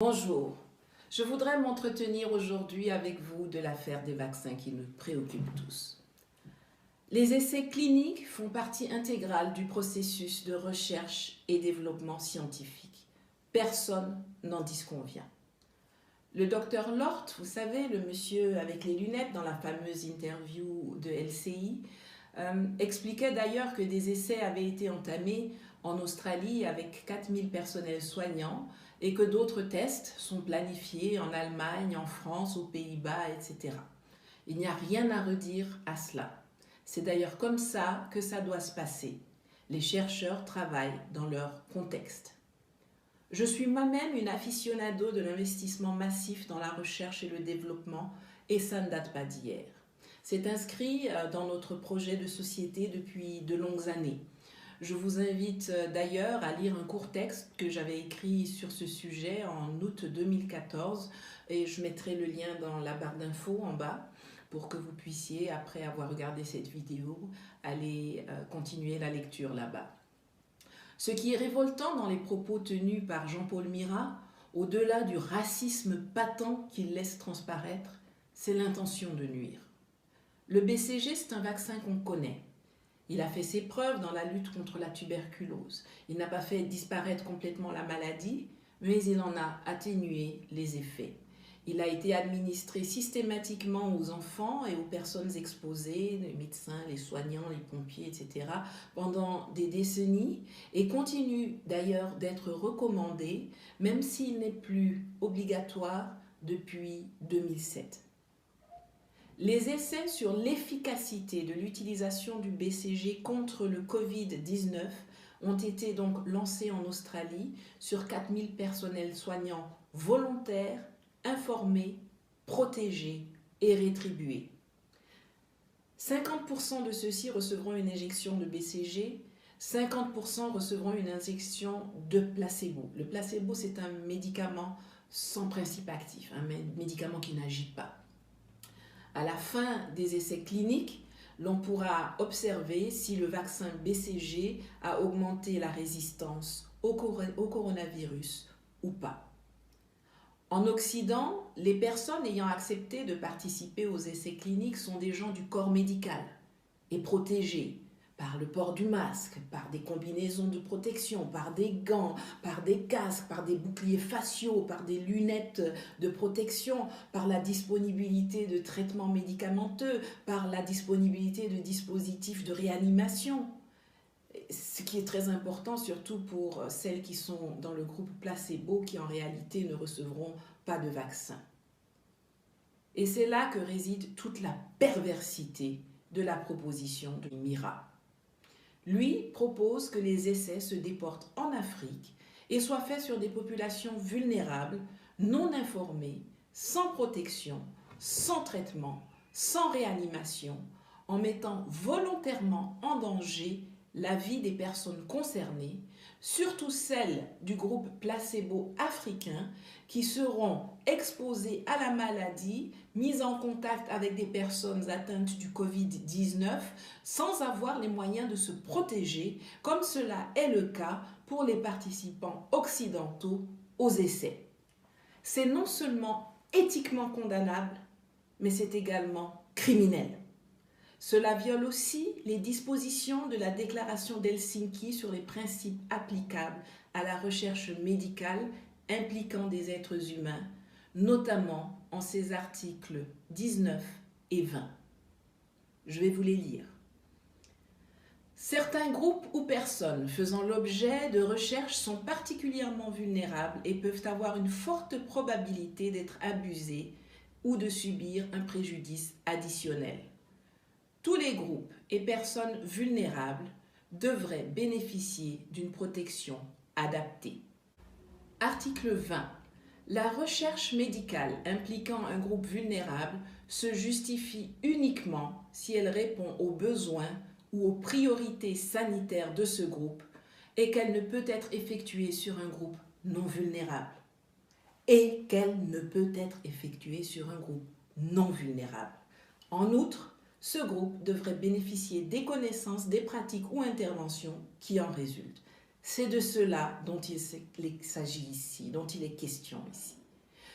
Bonjour, je voudrais m'entretenir aujourd'hui avec vous de l'affaire des vaccins qui nous préoccupe tous. Les essais cliniques font partie intégrale du processus de recherche et développement scientifique. Personne n'en disconvient. Le docteur Lort, vous savez, le monsieur avec les lunettes dans la fameuse interview de LCI, expliquait d'ailleurs que des essais avaient été entamés en Australie avec 4000 personnels soignants et que d'autres tests sont planifiés en Allemagne, en France, aux Pays-Bas, etc. Il n'y a rien à redire à cela. C'est d'ailleurs comme ça que ça doit se passer. Les chercheurs travaillent dans leur contexte. Je suis moi-même une aficionado de l'investissement massif dans la recherche et le développement et ça ne date pas d'hier. C'est inscrit dans notre projet de société depuis de longues années. Je vous invite d'ailleurs à lire un court texte que j'avais écrit sur ce sujet en août 2014 et je mettrai le lien dans la barre d'infos en bas pour que vous puissiez, après avoir regardé cette vidéo, aller continuer la lecture là-bas. Ce qui est révoltant dans les propos tenus par Jean-Paul Mirat, au-delà du racisme patent qu'il laisse transparaître, c'est l'intention de nuire. Le BCG, c'est un vaccin qu'on connaît. Il a fait ses preuves dans la lutte contre la tuberculose. Il n'a pas fait disparaître complètement la maladie, mais il en a atténué les effets. Il a été administré systématiquement aux enfants et aux personnes exposées, les médecins, les soignants, les pompiers, etc., pendant des décennies et continue d'ailleurs d'être recommandé, même s'il n'est plus obligatoire depuis 2007. Les essais sur l'efficacité de l'utilisation du BCG contre le Covid-19 ont été donc lancés en Australie sur 4000 personnels soignants volontaires, informés, protégés et rétribués. 50% de ceux-ci recevront une injection de BCG, 50% recevront une injection de placebo. Le placebo, c'est un médicament sans principe actif, un médicament qui n'agit pas. À la fin des essais cliniques, l'on pourra observer si le vaccin BCG a augmenté la résistance au coronavirus ou pas. En Occident, les personnes ayant accepté de participer aux essais cliniques sont des gens du corps médical et protégés par le port du masque, par des combinaisons de protection, par des gants, par des casques, par des boucliers faciaux, par des lunettes de protection, par la disponibilité de traitements médicamenteux, par la disponibilité de dispositifs de réanimation. Ce qui est très important, surtout pour celles qui sont dans le groupe placebo, qui en réalité ne recevront pas de vaccin. Et c'est là que réside toute la perversité de la proposition de Mirat. Lui propose que les essais se déportent en Afrique et soient faits sur des populations vulnérables, non informées, sans protection, sans traitement, sans réanimation, en mettant volontairement en danger la vie des personnes concernées, surtout celles du groupe placebo africain qui seront exposées à la maladie, mises en contact avec des personnes atteintes du Covid-19 sans avoir les moyens de se protéger, comme cela est le cas pour les participants occidentaux aux essais. C'est non seulement éthiquement condamnable, mais c'est également criminel. Cela viole aussi les dispositions de la déclaration d'Helsinki sur les principes applicables à la recherche médicale impliquant des êtres humains, notamment en ses articles 19 et 20. Je vais vous les lire. Certains groupes ou personnes faisant l'objet de recherches sont particulièrement vulnérables et peuvent avoir une forte probabilité d'être abusés ou de subir un préjudice additionnel. Tous les groupes et personnes vulnérables devraient bénéficier d'une protection adaptée. Article 20. La recherche médicale impliquant un groupe vulnérable se justifie uniquement si elle répond aux besoins ou aux priorités sanitaires de ce groupe et qu'elle ne peut être effectuée sur un groupe non vulnérable. En outre, ce groupe devrait bénéficier des connaissances, des pratiques ou interventions qui en résultent. C'est de cela dont il s'agit ici, dont il est question ici.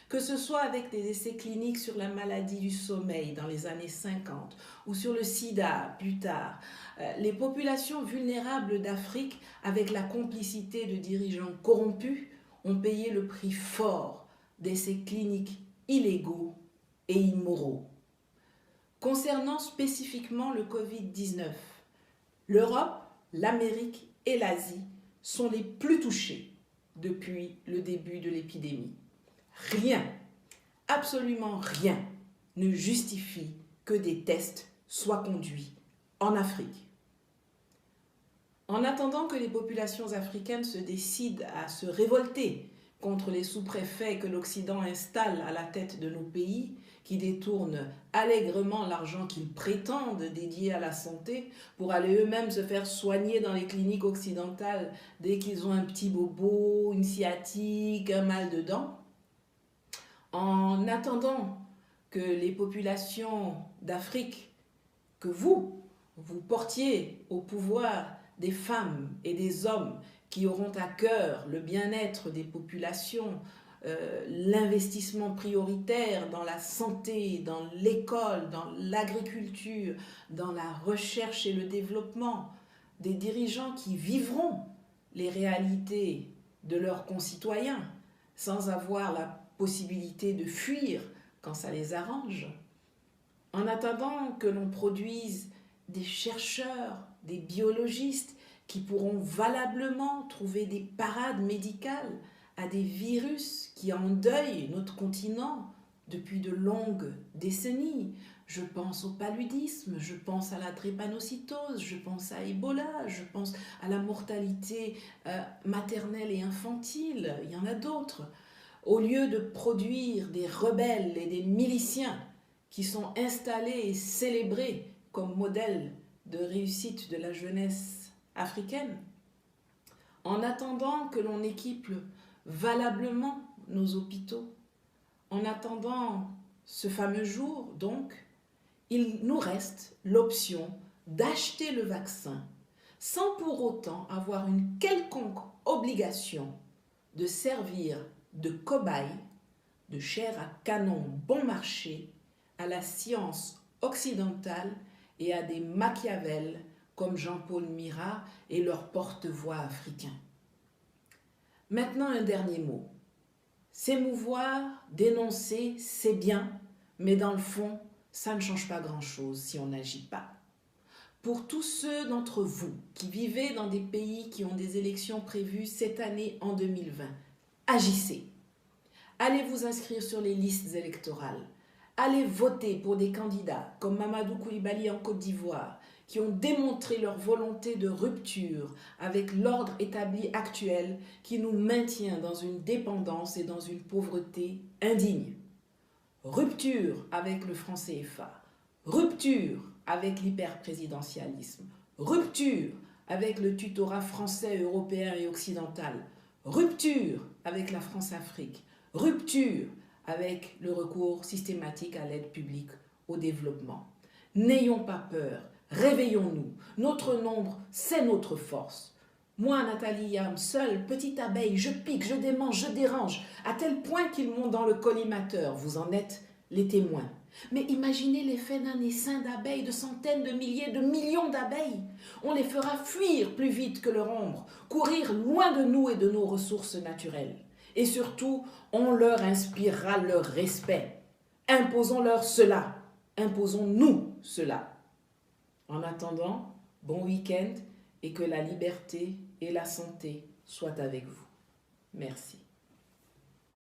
Que ce soit avec des essais cliniques sur la maladie du sommeil dans les années 50 ou sur le sida plus tard, les populations vulnérables d'Afrique, avec la complicité de dirigeants corrompus, ont payé le prix fort d'essais cliniques illégaux et immoraux. Concernant spécifiquement le Covid-19, l'Europe, l'Amérique et l'Asie sont les plus touchés depuis le début de l'épidémie. Rien, absolument rien, ne justifie que des tests soient conduits en Afrique. En attendant que les populations africaines se décident à se révolter contre les sous-préfets que l'Occident installe à la tête de nos pays, qui détournent allègrement l'argent qu'ils prétendent dédié à la santé pour aller eux-mêmes se faire soigner dans les cliniques occidentales dès qu'ils ont un petit bobo, une sciatique, un mal de dents. En attendant que les populations d'Afrique, que vous portiez au pouvoir des femmes et des hommes qui auront à cœur le bien-être des populations, l'investissement prioritaire dans la santé, dans l'école, dans l'agriculture, dans la recherche et le développement, des dirigeants qui vivront les réalités de leurs concitoyens sans avoir la possibilité de fuir quand ça les arrange. En attendant que l'on produise des chercheurs, des biologistes qui pourront valablement trouver des parades médicales à des virus qui endeuillent notre continent depuis de longues décennies. Je pense au paludisme, je pense à la drépanocytose, je pense à Ebola, je pense à la mortalité maternelle et infantile, il y en a d'autres. Au lieu de produire des rebelles et des miliciens qui sont installés et célébrés comme modèle de réussite de la jeunesse africaine, en attendant que l'on équipe valablement nos hôpitaux, en attendant ce fameux jour, donc, il nous reste l'option d'acheter le vaccin sans pour autant avoir une quelconque obligation de servir de cobaye, de chair à canon bon marché à la science occidentale et à des Machiavel comme Jean-Paul Marat et leurs porte-voix africains. Maintenant, un dernier mot. S'émouvoir, dénoncer, c'est bien, mais dans le fond, ça ne change pas grand-chose si on n'agit pas. Pour tous ceux d'entre vous qui vivez dans des pays qui ont des élections prévues cette année en 2020, agissez. Allez vous inscrire sur les listes électorales. Allez voter pour des candidats comme Mamadou Koulibaly en Côte d'Ivoire, qui ont démontré leur volonté de rupture avec l'ordre établi actuel qui nous maintient dans une dépendance et dans une pauvreté indigne. Rupture avec le franc CFA, rupture avec l'hyperprésidentialisme, rupture avec le tutorat français, européen et occidental, rupture avec la France-Afrique, rupture avec le recours systématique à l'aide publique au développement. N'ayons pas peur, réveillons-nous. Notre nombre, c'est notre force. Moi, Nathalie Yam, seule, petite abeille, je pique, je démange, je dérange, à tel point qu'ils montent dans le collimateur. Vous en êtes les témoins. Mais imaginez l'effet d'un essaim d'abeilles, de centaines de milliers, de millions d'abeilles. On les fera fuir plus vite que leur ombre, courir loin de nous et de nos ressources naturelles. Et surtout, on leur inspirera leur respect. Imposons-leur cela. Imposons-nous cela. En attendant, bon week-end et que la liberté et la santé soient avec vous. Merci.